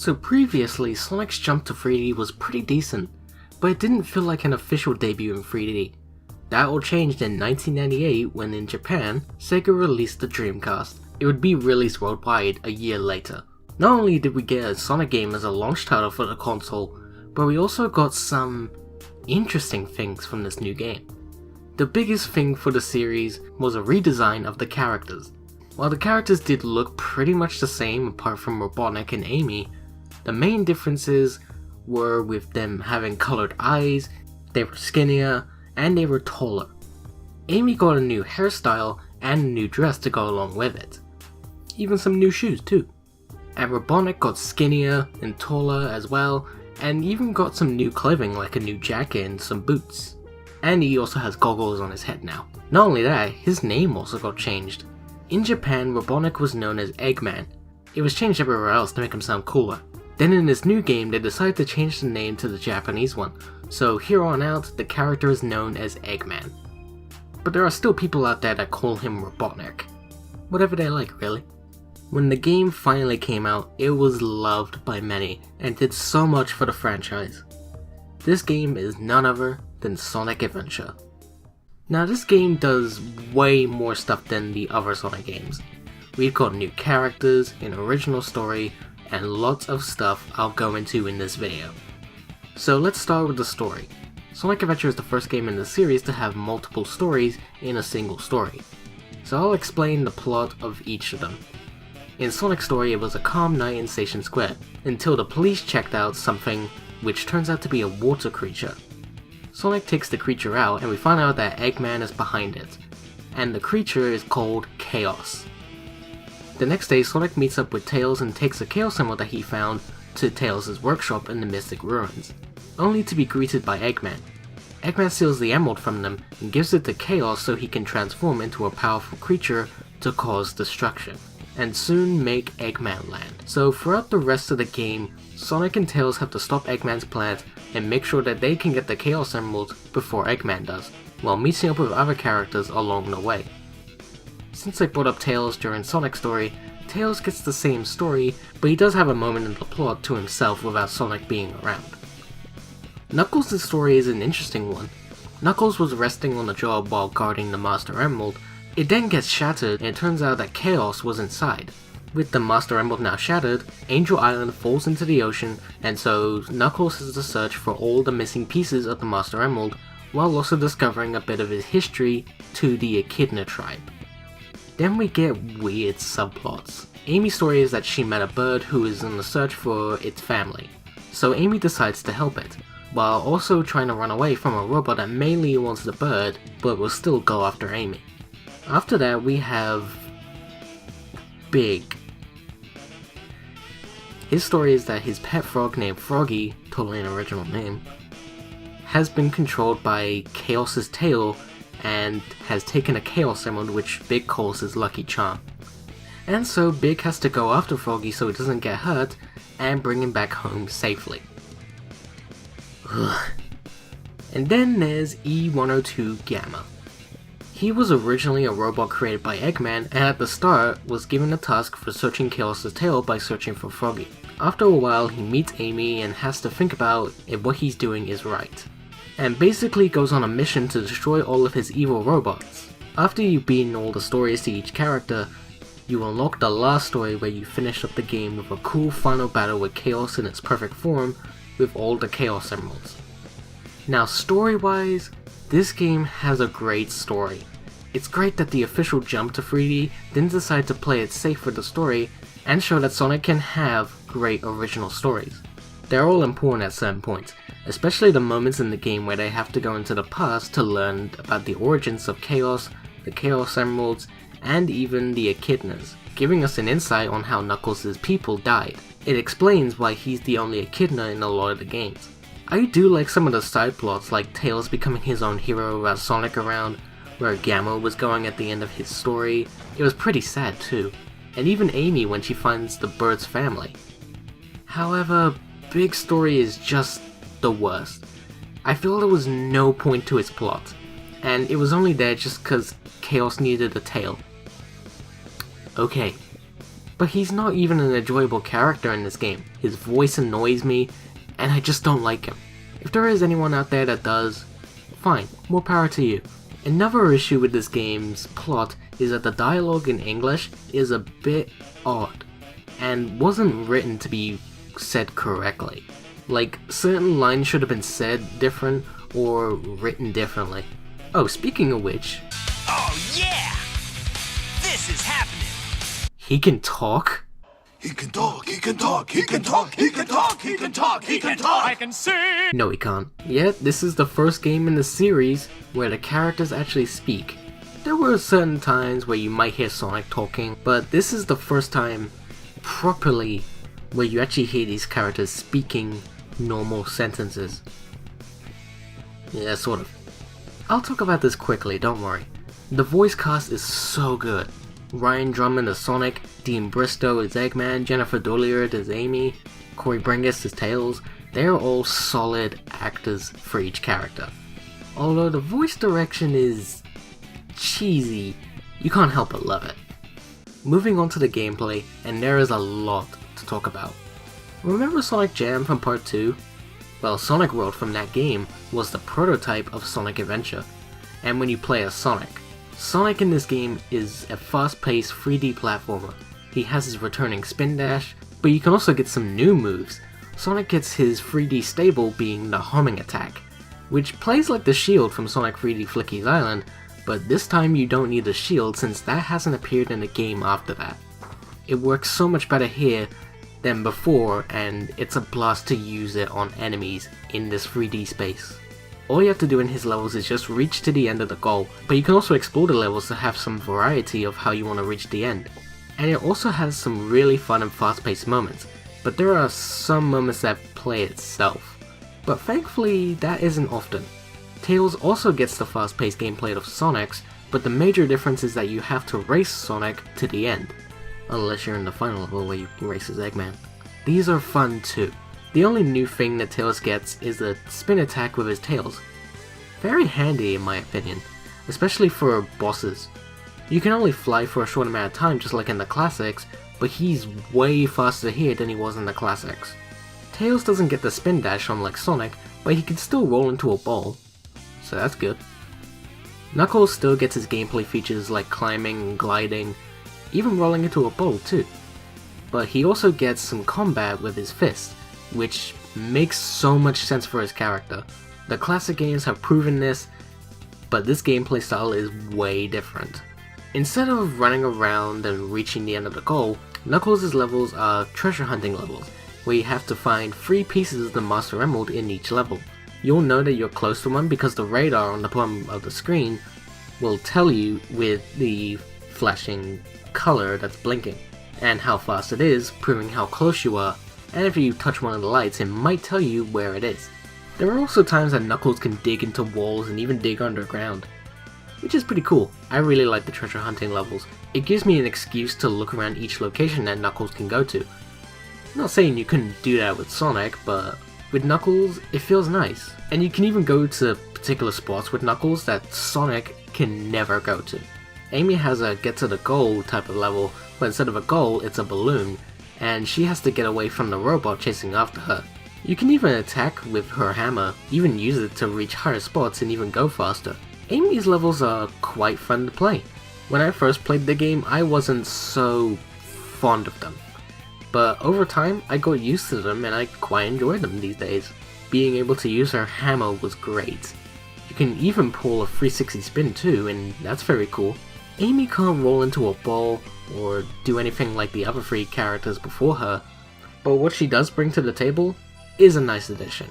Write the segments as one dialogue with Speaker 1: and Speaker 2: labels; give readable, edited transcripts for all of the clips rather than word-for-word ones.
Speaker 1: So previously, Sonic's jump to 3D was pretty decent, but it didn't feel like an official debut in 3D. That all changed in 1998 when in Japan, Sega released the Dreamcast. It would be released worldwide a year later. Not only did we get a Sonic game as a launch title for the console, but we also got some interesting things from this new game. The biggest thing for the series was a redesign of the characters. While the characters did look pretty much the same apart from Robotnik and Amy, the main differences were with them having colored eyes, they were skinnier, and they were taller. Amy got a new hairstyle and a new dress to go along with it. Even some new shoes too. And Robotnik got skinnier and taller as well, and even got some new clothing like a new jacket and some boots. And he also has goggles on his head now. Not only that, his name also got changed. In Japan, Robotnik was known as Eggman. It was changed everywhere else to make him sound cooler. Then in this new game, they decided to change the name to the Japanese one, so here on out, the character is known as Eggman. But there are still people out there that call him Robotnik. Whatever they like, really. When the game finally came out, it was loved by many, and did so much for the franchise. This game is none other than Sonic Adventure. Now this game does way more stuff than the other Sonic games. We've got new characters, an original story, and lots of stuff I'll go into in this video. So let's start with the story. Sonic Adventure is the first game in the series to have multiple stories in a single story. So I'll explain the plot of each of them. In Sonic's story, it was a calm night in Station Square, until the police checked out something which turns out to be a water creature. Sonic takes the creature out and we find out that Eggman is behind it, and the creature is called Chaos. The next day, Sonic meets up with Tails and takes a Chaos Emerald that he found to Tails' workshop in the Mystic Ruins, only to be greeted by Eggman. Eggman steals the emerald from them and gives it to Chaos so he can transform into a powerful creature to cause destruction, and soon make Eggman land. So throughout the rest of the game, Sonic and Tails have to stop Eggman's plant and make sure that they can get the Chaos Emerald before Eggman does, while meeting up with other characters along the way. Since I brought up Tails during Sonic's story, Tails gets the same story, but he does have a moment in the plot to himself without Sonic being around. Knuckles' story is an interesting one. Knuckles was resting on the job while guarding the Master Emerald. It then gets shattered and it turns out that Chaos was inside. With the Master Emerald now shattered, Angel Island falls into the ocean, and so Knuckles has to search for all the missing pieces of the Master Emerald, while also discovering a bit of his history to the Echidna tribe. Then we get weird subplots. Amy's story is that she met a bird who is on the search for its family, so Amy decides to help it, while also trying to run away from a robot that mainly wants the bird, but will still go after Amy. After that we have Big. His story is that his pet frog named Froggy, totally an original name, has been controlled by Chaos's tail and has taken a Chaos Emerald which Big calls his lucky charm. And so Big has to go after Froggy so he doesn't get hurt and bring him back home safely. Ugh. And then there's E-102 Gamma. He was originally a robot created by Eggman and at the start was given the task for searching Chaos's tail by searching for Froggy. After a while he meets Amy and has to think about if what he's doing is right, and basically goes on a mission to destroy all of his evil robots. After you've beaten all the stories to each character, you unlock the last story where you finish up the game with a cool final battle with Chaos in its perfect form with all the Chaos Emeralds. Now story-wise, this game has a great story. It's great that the official jump to 3D didn't decide to play it safe with the story and show that Sonic can have great original stories. They're all important at certain points, especially the moments in the game where they have to go into the past to learn about the origins of Chaos, the Chaos Emeralds, and even the Echidnas, giving us an insight on how Knuckles' people died. It explains why he's the only Echidna in a lot of the games. I do like some of the side plots, like Tails becoming his own hero without Sonic around, where Gamma was going at the end of his story. It was pretty sad too, and even Amy when she finds the bird's family. However, Big's story is just the worst. I feel there was no point to its plot, and it was only there just cause Chaos needed a tail. Okay, but he's not even an enjoyable character in this game. His voice annoys me, and I just don't like him. If there is anyone out there that does, fine, more power to you. Another issue with this game's plot is that the dialogue in English is a bit odd, and wasn't written to be said correctly. Like, certain lines should have been said different or written differently. Oh, speaking of which...
Speaker 2: Oh yeah! This is happening!
Speaker 1: He can talk?
Speaker 3: He can talk, he can talk, he can talk, he can talk, he can talk, he can talk!
Speaker 2: I can sing!
Speaker 1: No, he can't. Yet, this is the first game in the series where the characters actually speak. There were certain times where you might hear Sonic talking, but this is the first time properly where you actually hear these characters speaking normal sentences. Yeah, sort of. I'll talk about this quickly, don't worry. The voice cast is so good. Ryan Drummond as Sonic, Dean Bristow as Eggman, Jennifer Doolittle as Amy, Corey Bringus as Tails. They are all solid actors for each character. Although the voice direction is cheesy, you can't help but love it. Moving on to the gameplay, and there is a lot to talk about. Remember Sonic Jam from Part 2? Well, Sonic World from that game was the prototype of Sonic Adventure, and when you play as Sonic, Sonic in this game is a fast-paced 3D platformer. He has his returning spin dash, but you can also get some new moves. Sonic gets his 3D stable being the homing attack, which plays like the shield from Sonic 3D Flicky's Island, but this time you don't need the shield since that hasn't appeared in the game after that. It works so much better here than before, and it's a blast to use it on enemies in this 3D space. All you have to do in his levels is just reach to the end of the goal, but you can also explore the levels to have some variety of how you want to reach the end. And it also has some really fun and fast-paced moments, but there are some moments that play itself. But thankfully, that isn't often. Tails also gets the fast-paced gameplay of Sonic's, but the major difference is that you have to race Sonic to the end. Unless you're in the final level where you race as Eggman. These are fun too. The only new thing that Tails gets is a spin attack with his tails. Very handy in my opinion, especially for bosses. You can only fly for a short amount of time just like in the classics, but he's way faster here than he was in the classics. Tails doesn't get the spin dash unlike Sonic, but he can still roll into a ball, so that's good. Knuckles still gets his gameplay features like climbing, gliding, even rolling into a ball too. But he also gets some combat with his fist, which makes so much sense for his character. The classic games have proven this, but this gameplay style is way different. Instead of running around and reaching the end of the goal, Knuckles' levels are treasure hunting levels, where you have to find 3 pieces of the Master Emerald in each level. You'll know that you're close to one because the radar on the bottom of the screen will tell you with the flashing color that's blinking, and how fast it is, proving how close you are, and if you touch one of the lights it might tell you where it is. There are also times that Knuckles can dig into walls and even dig underground, which is pretty cool. I really like the treasure hunting levels. It gives me an excuse to look around each location that Knuckles can go to. I'm not saying you couldn't do that with Sonic, but with Knuckles it feels nice. And you can even go to particular spots with Knuckles that Sonic can never go to. Amy has a get to the goal type of level, but instead of a goal, it's a balloon, and she has to get away from the robot chasing after her. You can even attack with her hammer, even use it to reach higher spots and even go faster. Amy's levels are quite fun to play. When I first played the game, I wasn't so fond of them, but over time I got used to them and I quite enjoy them these days. Being able to use her hammer was great. You can even pull a 360 spin too, and that's very cool. Amy can't roll into a ball or do anything like the other 3 characters before her, but what she does bring to the table is a nice addition.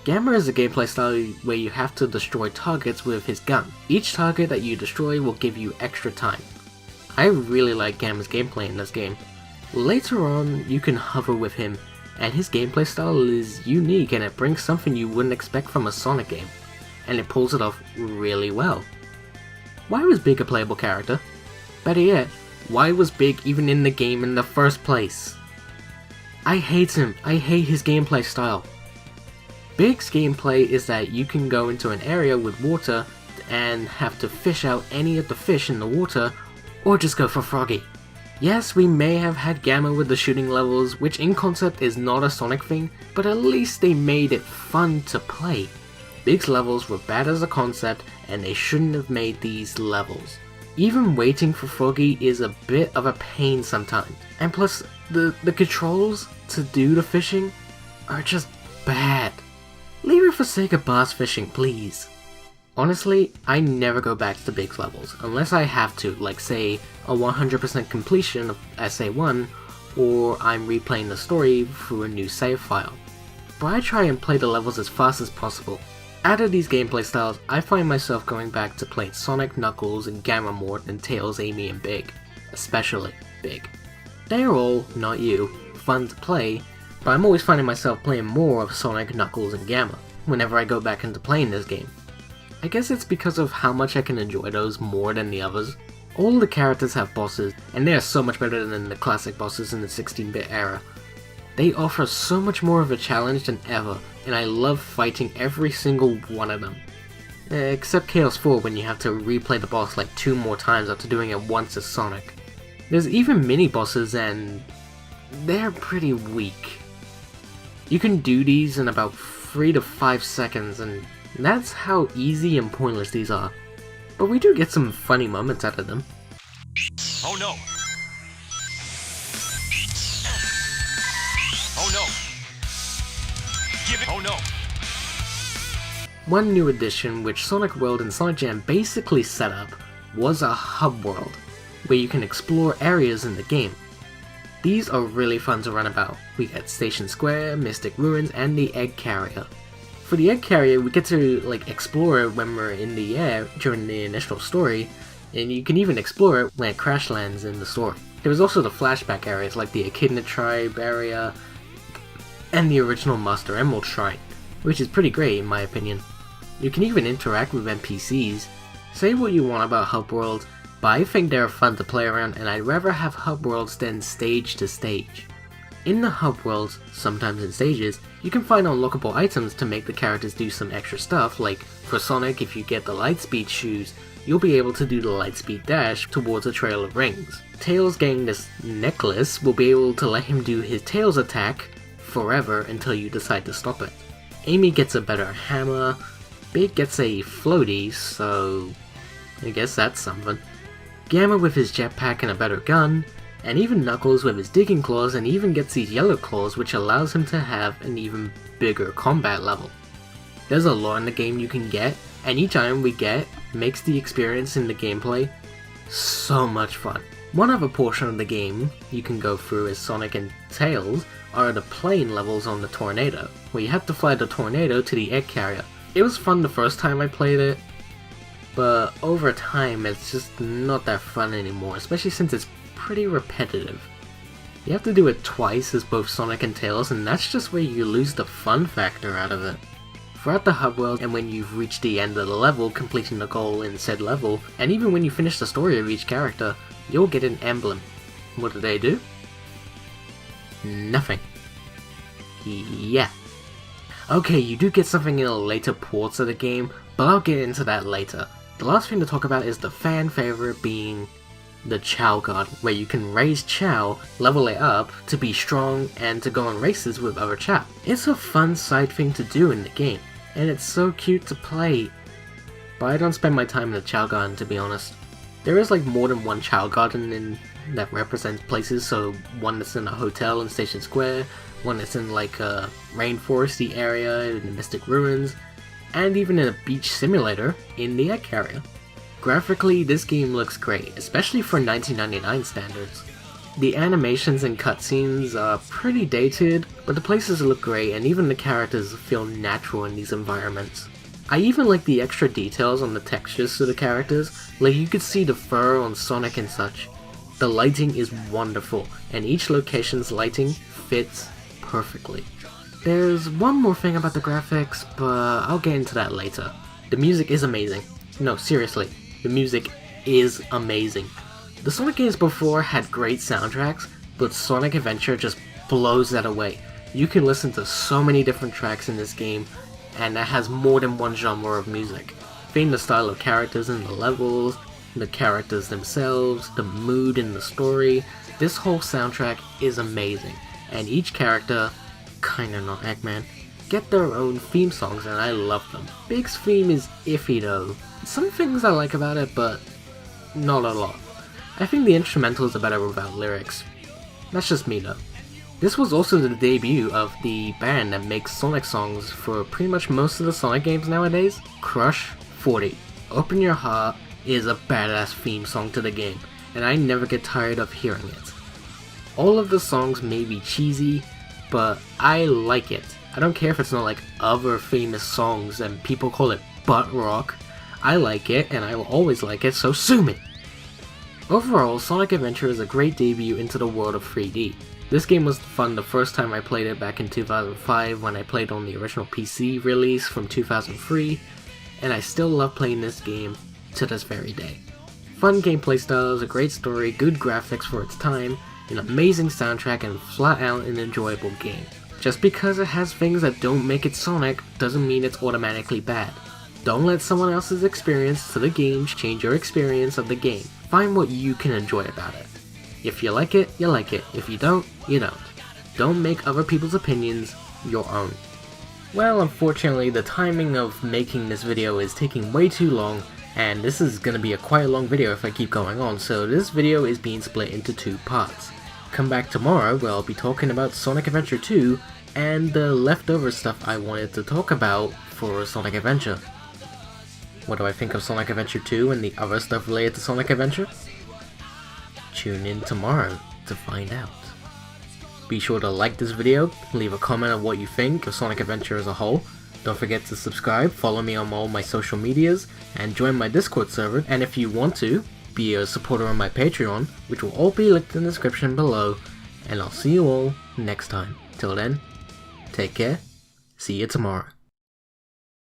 Speaker 1: Gamma is a gameplay style where you have to destroy targets with his gun. Each target that you destroy will give you extra time. I really like Gamma's gameplay in this game. Later on, you can hover with him, and his gameplay style is unique and it brings something you wouldn't expect from a Sonic game, and it pulls it off really well. Why was Big a playable character? Better yet, why was Big even in the game in the first place? I hate him. I hate his gameplay style. Big's gameplay is that you can go into an area with water and have to fish out any of the fish in the water, or just go for Froggy. Yes, we may have had Gamma with the shooting levels, which in concept is not a Sonic thing, but at least they made it fun to play. Big's levels were bad as a concept, and they shouldn't have made these levels. Even waiting for Froggy is a bit of a pain sometimes, and plus, the controls to do the fishing are just bad. Leave it for Sega Bass Fishing, please. Honestly, I never go back to Big's levels, unless I have to, like say, a 100% completion of SA1, or I'm replaying the story through a new save file. But I try and play the levels as fast as possible. Out of these gameplay styles, I find myself going back to playing Sonic, Knuckles, and Gamma more than Tails, Amy, and Big. Especially Big. They are all, not you, fun to play, but I'm always finding myself playing more of Sonic, Knuckles, and Gamma whenever I go back into playing this game. I guess it's because of how much I can enjoy those more than the others. All the characters have bosses, and they are so much better than the classic bosses in the 16-bit era. They offer so much more of a challenge than ever, and I love fighting every single one of them. Except Chaos 4 when you have to replay the boss like 2 more times after doing it once as Sonic. There's even mini-bosses and they're pretty weak. You can do these in about 3 to 5 seconds, and that's how easy and pointless these are. But we do get some funny moments out of them.
Speaker 2: Oh no! Oh no! Give it! Oh no!
Speaker 1: One new addition which Sonic World and Sonic Jam basically set up was a hub world, where you can explore areas in the game. These are really fun to run about. We get Station Square, Mystic Ruins, and the Egg Carrier. For the Egg Carrier, we get to explore it when we're in the air during the initial story, and you can even explore it when it crash lands in the story. There was also the flashback areas like the Echidna Tribe area, and the original Master Emerald Shrine, which is pretty great in my opinion. You can even interact with NPCs. Say what you want about hub worlds, but I think they're fun to play around, and I'd rather have hub worlds than stage to stage. In the hub worlds, sometimes in stages, you can find unlockable items to make the characters do some extra stuff, like for Sonic, if you get the Lightspeed shoes, you'll be able to do the Lightspeed dash towards a trail of rings. Tails getting this necklace will be able to let him do his Tails attack forever until you decide to stop it. Amy gets a better hammer, Big gets a floaty, so I guess that's something. Gamma with his jetpack and a better gun, and even Knuckles with his digging claws and even gets these yellow claws which allows him to have an even bigger combat level. There's a lot in the game you can get, and each item we get makes the experience in the gameplay so much fun. One other portion of the game you can go through as Sonic and Tails are the plane levels on the Tornado, where you have to fly the Tornado to the Egg Carrier. It was fun the first time I played it, but over time it's just not that fun anymore, especially since it's pretty repetitive. You have to do it twice as both Sonic and Tails, and that's just where you lose the fun factor out of it. Throughout the hub world, and when you've reached the end of the level, completing the goal in said level, and even when you finish the story of each character, you'll get an emblem. What do they do? Nothing. Yeah. Okay, you do get something in the later ports of the game, but I'll get into that later. The last thing to talk about is the fan favorite being the Chow Garden, where you can raise Chow, level it up to be strong, and to go on races with other Chow. It's a fun side thing to do in the game, and it's so cute to play. But I don't spend my time in the Chow Garden, to be honest. There is more than one Chow Garden that represents places, so one that's in a hotel in Station Square, one that's in a rainforesty area in the Mystic Ruins, and even in a beach simulator in the Egg Carrier. Graphically, this game looks great, especially for 1999 standards. The animations and cutscenes are pretty dated, but the places look great and even the characters feel natural in these environments. I even like the extra details on the textures to the characters, like you could see the fur on Sonic and such. The lighting is wonderful, and each location's lighting fits perfectly. There's one more thing about the graphics, but I'll get into that later. The music is amazing. No, seriously. The music is amazing. The Sonic games before had great soundtracks, but Sonic Adventure just blows that away. You can listen to so many different tracks in this game, and it has more than one genre of music. Fitting the style of characters in the levels, the characters themselves, the mood in the story, This whole soundtrack is amazing, and each character, kinda not Eggman, get their own theme songs and I love them. Big's theme is iffy though. Some things I like about it, but not a lot. I think the instrumentals are better without lyrics. That's just me though. This was also the debut of the band that makes Sonic songs for pretty much most of the Sonic games nowadays, Crush 40. Open Your Heart is a badass theme song to the game, and I never get tired of hearing it. All of the songs may be cheesy, but I like it. I don't care if it's not like other famous songs and people call it butt rock. I like it, and I will always like it, so sue me! Overall, Sonic Adventure is a great debut into the world of 3D. This game was fun the first time I played it back in 2005 when I played on the original PC release from 2003, and I still love playing this game to this very day. Fun gameplay styles, a great story, good graphics for its time, an amazing soundtrack, and flat out an enjoyable game. Just because it has things that don't make it Sonic doesn't mean it's automatically bad. Don't let someone else's experience to the game change your experience of the game. Find what you can enjoy about it. If you like it, you like it. If you don't, you don't. Don't make other people's opinions your own. Well, unfortunately, the timing of making this video is taking way too long, and this is gonna be a quite long video if I keep going on, so this video is being split into 2 parts. Come back tomorrow where I'll be talking about Sonic Adventure 2 and the leftover stuff I wanted to talk about for Sonic Adventure. What do I think of Sonic Adventure 2 and the other stuff related to Sonic Adventure? Tune in tomorrow to find out. Be sure to like this video, leave a comment on what you think of Sonic Adventure as a whole. Don't forget to subscribe, follow me on all my social medias, and join my Discord server. And if you want to, be a supporter on my Patreon, which will all be linked in the description below. And I'll see you all next time. Till then, take care, see you tomorrow.